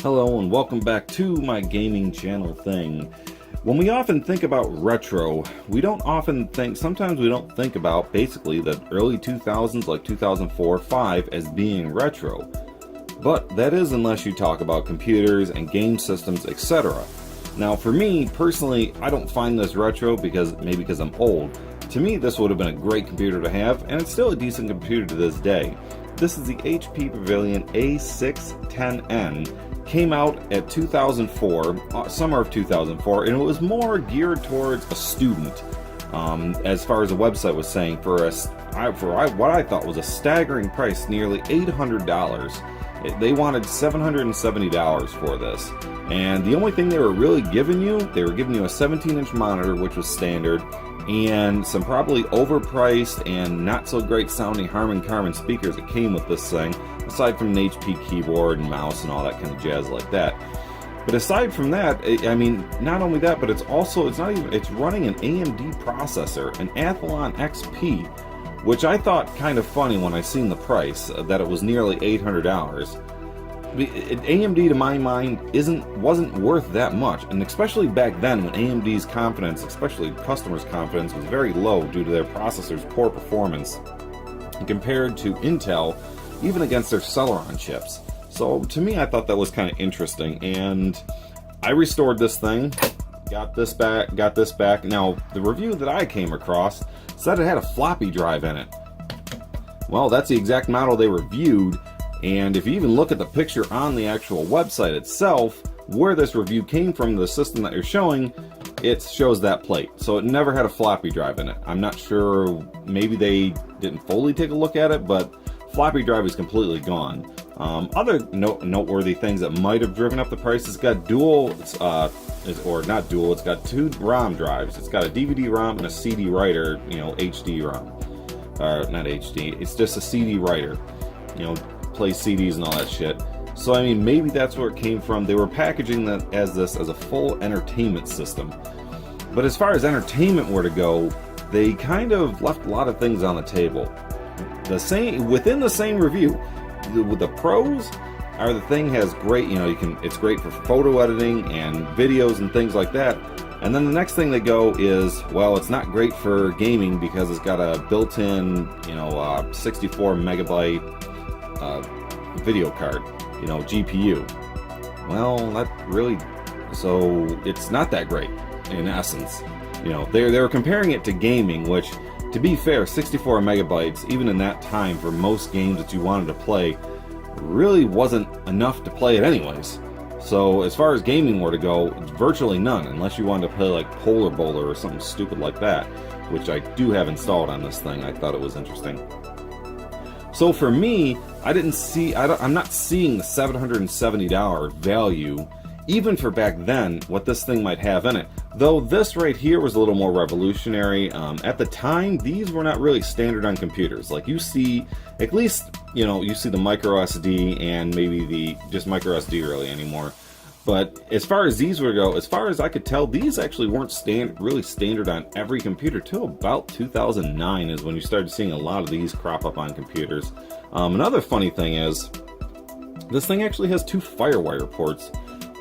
Hello and welcome back to my gaming channel thing. When we often think about retro, sometimes we don't think about basically the early 2000s like 2004, 5 as being retro. But that is unless you talk about computers and game systems, etc. Now for me, personally, I don't find this retro because I'm old. To me, this would have been a great computer to have, and it's still a decent computer to this day. This is the HP Pavilion a610n. Came out at 2004, summer of 2004, and it was more geared towards a student, as far as the website was saying, for what I thought was a staggering price, nearly $800. They wanted $770 for this, and the only thing they were really giving you, a 17-inch monitor, which was standard, and some probably overpriced and not so great sounding Harman Kardon speakers that came with this thing, aside from an HP keyboard and mouse and all that kind of jazz like that. But aside from that, I mean, not only that, but it's running an AMD processor, an Athlon XP, which I thought kind of funny when I seen the price, that it was nearly $800. AMD, to my mind, wasn't worth that much, and especially back then when AMD's confidence, especially customers' confidence, was very low due to their processor's poor performance compared to Intel, even against their Celeron chips. So to me, I thought that was kind of interesting, and I restored this thing, got this back. Now, the review that I came across said it had a floppy drive in it. Well, that's the exact model they reviewed. And if you even look at the picture on the actual website itself, where this review came from, the system that you're showing, it shows that plate. So it never had a floppy drive in it. I'm not sure, maybe they didn't fully take a look at it, but floppy drive is completely gone. Other noteworthy things that might have driven up the price, it's got it's got two ROM drives. It's got a DVD ROM and a CD writer, HD ROM. Not HD, it's just a CD writer. Play CDs and all that shit. So I mean, maybe that's where it came from. They were packaging that as a full entertainment system. But as far as entertainment were to go, they kind of left a lot of things on the table. Within the same review, the pros are the thing has great, it's great for photo editing and videos and things like that. And then the next thing they go is, well, it's not great for gaming because it's got a built-in, 64 megabyte video card, GPU. Well, so it's not that great in essence. They were comparing it to gaming, which, to be fair, 64 megabytes, even in that time for most games that you wanted to play, really wasn't enough to play it anyways. So as far as gaming were to go, virtually none, unless you wanted to play like Polar Bowler or something stupid like that, which I do have installed on this thing. I thought it was interesting. So for me, I'm not seeing the $770 value, even for back then, what this thing might have in it. Though this right here was a little more revolutionary. At the time, these were not really standard on computers. Like you see, at least, you see the micro SD and maybe just micro SD really anymore. But as far as these would go, as far as I could tell, these actually weren't really standard on every computer till about 2009 is when you started seeing a lot of these crop up on computers. Another funny thing is, this thing actually has two FireWire ports,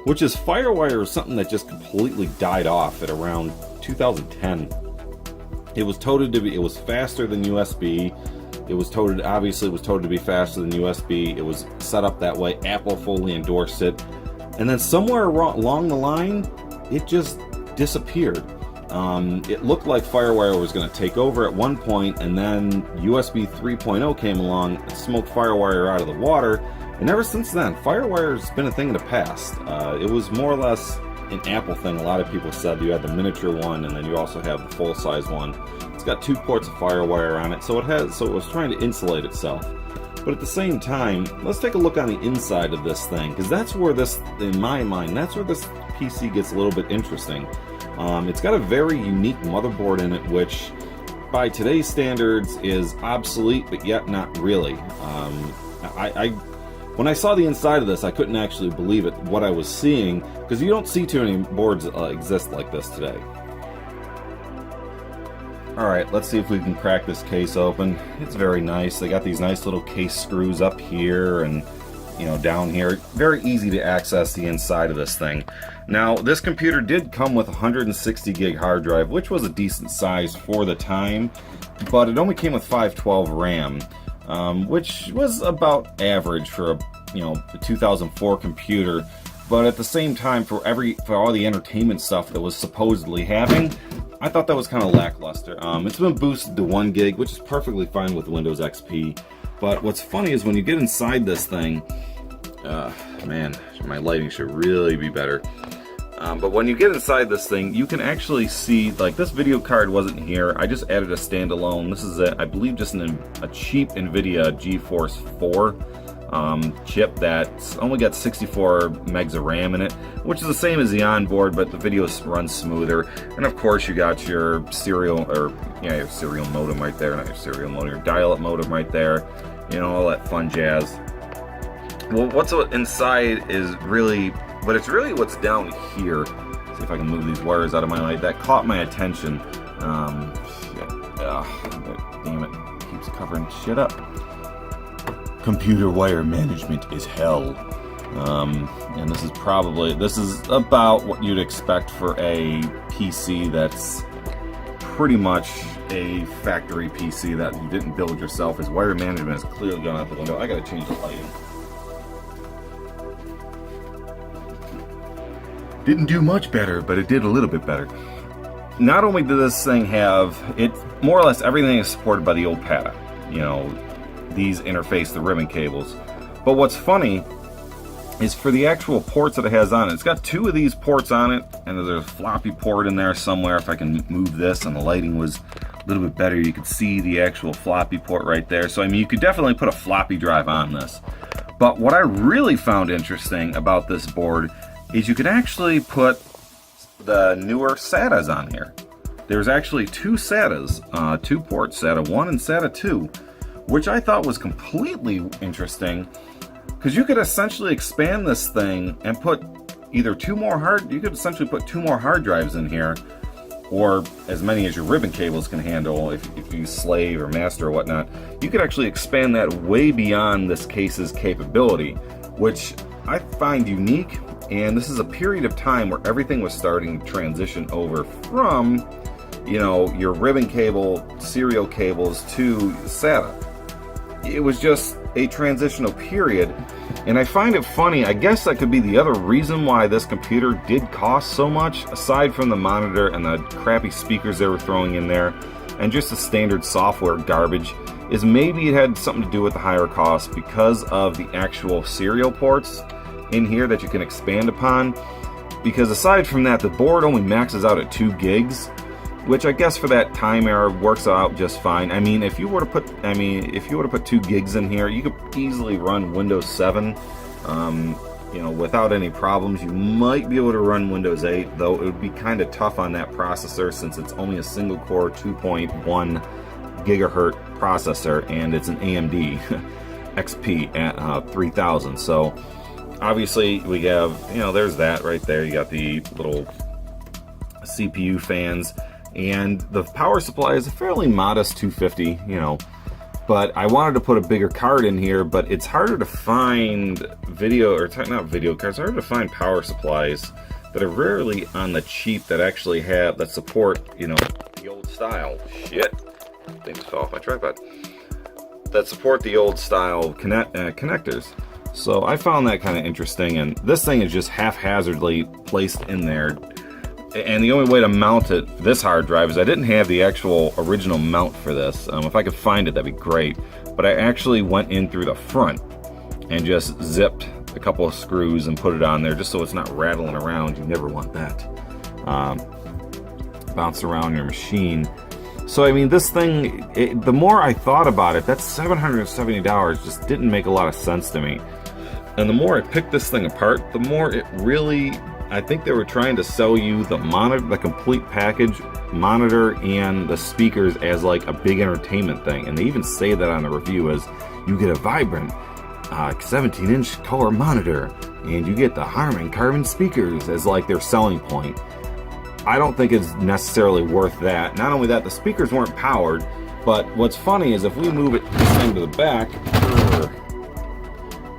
which is FireWire is something that just completely died off at around 2010. It was faster than USB. Obviously it was touted to be faster than USB. It was set up that way. Apple fully endorsed it. And then somewhere along the line, it just disappeared. It looked like FireWire was going to take over at one point, and then USB 3.0 came along and smoked FireWire out of the water. And ever since then, FireWire's been a thing of the past. It was more or less an Apple thing. A lot of people said you had the miniature one, and then you also have the full-size one. It's got two ports of FireWire on it, so it was trying to insulate itself. But at the same time, let's take a look on the inside of this thing, because that's where in my mind, that's where this PC gets a little bit interesting. It's got a very unique motherboard in it, which by today's standards is obsolete, but yet not really. When I saw the inside of this, I couldn't actually believe it, what I was seeing, because you don't see too many boards exist like this today. Alright, let's see if we can crack this case open. It's very nice. They got these nice little case screws up here, and down here. Very easy to access the inside of this thing. Now, this computer did come with a 160 gig hard drive, which was a decent size for the time, but it only came with 512 RAM, which was about average for a 2004 computer. But at the same time, for all the entertainment stuff that was supposedly having, I thought that was kind of lackluster. It's been boosted to 1 gig, which is perfectly fine with Windows XP. But what's funny is when you get inside this thing, man, my lighting should really be better. But when you get inside this thing, you can actually see, like, this video card wasn't here. I just added a standalone. This is, I believe, just a cheap NVIDIA GeForce 4 chip that's only got 64 megs of RAM in it, which is the same as the onboard, but the video runs smoother. And of course, you got your serial modem right there, not your serial modem, your dial-up modem right there. All that fun jazz. Well, what's inside is really, but it's really what's down here. See if I can move these wires out of my light. That caught my attention. Damn it, keeps covering shit up. Computer wire management is hell. And this is about what you'd expect for a PC that's pretty much a factory PC that you didn't build yourself. As wire management is clearly gone out the window. I gotta change the lighting. Didn't do much better, but it did a little bit better. Not only did this thing have it, more or less everything is supported by the old PATA. These interface the ribbon cables. But what's funny is for the actual ports that it has on it, it's got 2 of these ports on it, and there's a floppy port in there somewhere. If I can move this and the lighting was a little bit better, you could see the actual floppy port right there. So I mean, you could definitely put a floppy drive on this. But what I really found interesting about this board is you could actually put the newer SATAs on here. There's actually 2 SATAs, 2 ports, SATA 1 and SATA 2, which I thought was completely interesting, because you could essentially expand this thing and put either 2 more you could essentially put 2 more hard drives in here, or as many as your ribbon cables can handle if you use slave or master or whatnot. You could actually expand that way beyond this case's capability, which I find unique. And this is a period of time where everything was starting to transition over from, your ribbon cable, serial cables to SATA. It was just a transitional period, and I find it funny. I guess that could be the other reason why this computer did cost so much, aside from the monitor and the crappy speakers they were throwing in there, and just the standard software garbage, is maybe it had something to do with the higher cost because of the actual serial ports in here that you can expand upon. Because aside from that, the board only maxes out at 2 gigs, which I guess for that time era works out just fine. I mean, if you were to put 2 gigs in here, you could easily run Windows 7, without any problems. You might be able to run Windows 8, though it would be kind of tough on that processor since it's only a single core 2.1 gigahertz processor, and it's an AMD XP at 3000. So obviously we have, there's that right there. You got the little CPU fans, and the power supply is a fairly modest 250, but I wanted to put a bigger card in here, but it's harder to find not video cards, harder to find power supplies that are rarely on the cheap that support, the old style. Shit. Things fell off my tripod. That support the old style connectors. So I found that kind of interesting, and this thing is just haphazardly placed in there. And the only way to mount this hard drive is I didn't have the actual original mount for this. If I could find it, that'd be great. But I actually went in through the front and just zipped a couple of screws and put it on there just so it's not rattling around. You never want that. Bounce around your machine. So I mean, this thing, the more I thought about it, that $770 just didn't make a lot of sense to me. And the more I picked this thing apart, the more it really, I think they were trying to sell you the monitor, the complete package, monitor and the speakers as like a big entertainment thing. And they even say that on the review as you get a vibrant 17-inch color monitor and you get the Harman Kardon speakers as like their selling point. I don't think it's necessarily worth that. Not only that, the speakers weren't powered, but what's funny is if we move this thing to the back,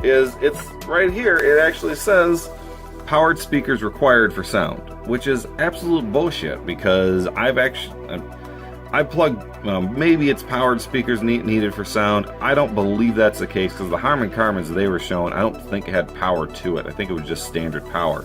is it's right here. It actually says powered speakers required for sound, which is absolute bullshit, because I plugged, maybe it's powered speakers needed for sound. I don't believe that's the case, because the Harman Kardons they were showing, I don't think it had power to it. I think it was just standard power.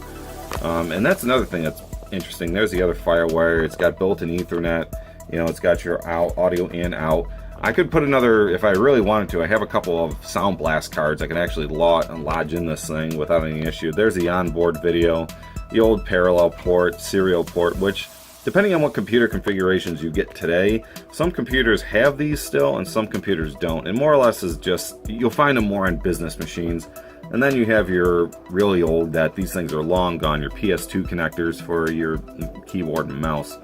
And that's another thing that's interesting. There's the other Firewire. It's got built-in Ethernet. You know, it's got your audio in, out. I could put another, if I really wanted to, I have a couple of Sound Blast cards I can actually lodge in this thing without any issue. There's the onboard video, the old parallel port, serial port, which, depending on what computer configurations you get today, some computers have these still and some computers don't. And more or less is just, you'll find them more on business machines. And then you have your really old, that these things are long gone, your PS2 connectors for your keyboard and mouse.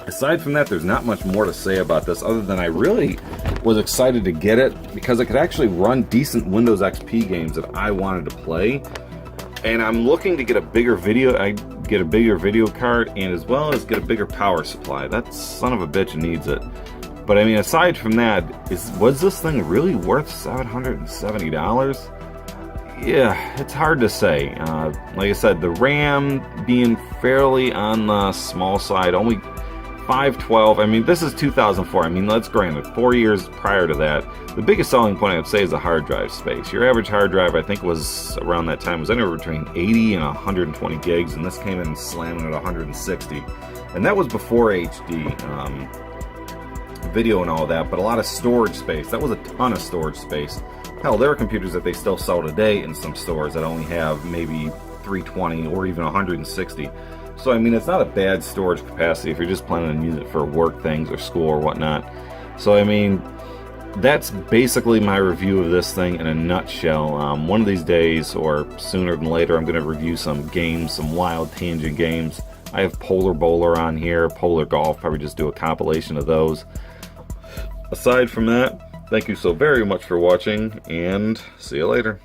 Aside from that, there's not much more to say about this, other than I really was excited to get it because it could actually run decent Windows XP games that I wanted to play. And I'm looking to get a bigger video card, and as well as get a bigger power supply. That son of a bitch needs it. But I mean, aside from that, was this thing really worth $770? Yeah, it's hard to say. Like I said, the RAM being fairly on the small side, only 512. I mean, this is 2004. I mean, let's granted, 4 years prior to that, the biggest selling point I would say is the hard drive space. Your average hard drive, I think, was around that time was anywhere between 80 and 120 gigs, and this came in slamming at 160. And that was before HD video and all that, but a lot of storage space. That was a ton of storage space. Hell, there are computers that they still sell today in some stores that only have maybe 320 or even 160. So I mean, it's not a bad storage capacity if you're just planning on using it for work things or school or whatnot. So I mean, that's basically my review of this thing in a nutshell. One of these days, or sooner than later, I'm going to review some games, some wild tangent games. I have Polar Bowler on here, Polar Golf, probably just do a compilation of those. Aside from that, thank you so very much for watching, and see you later.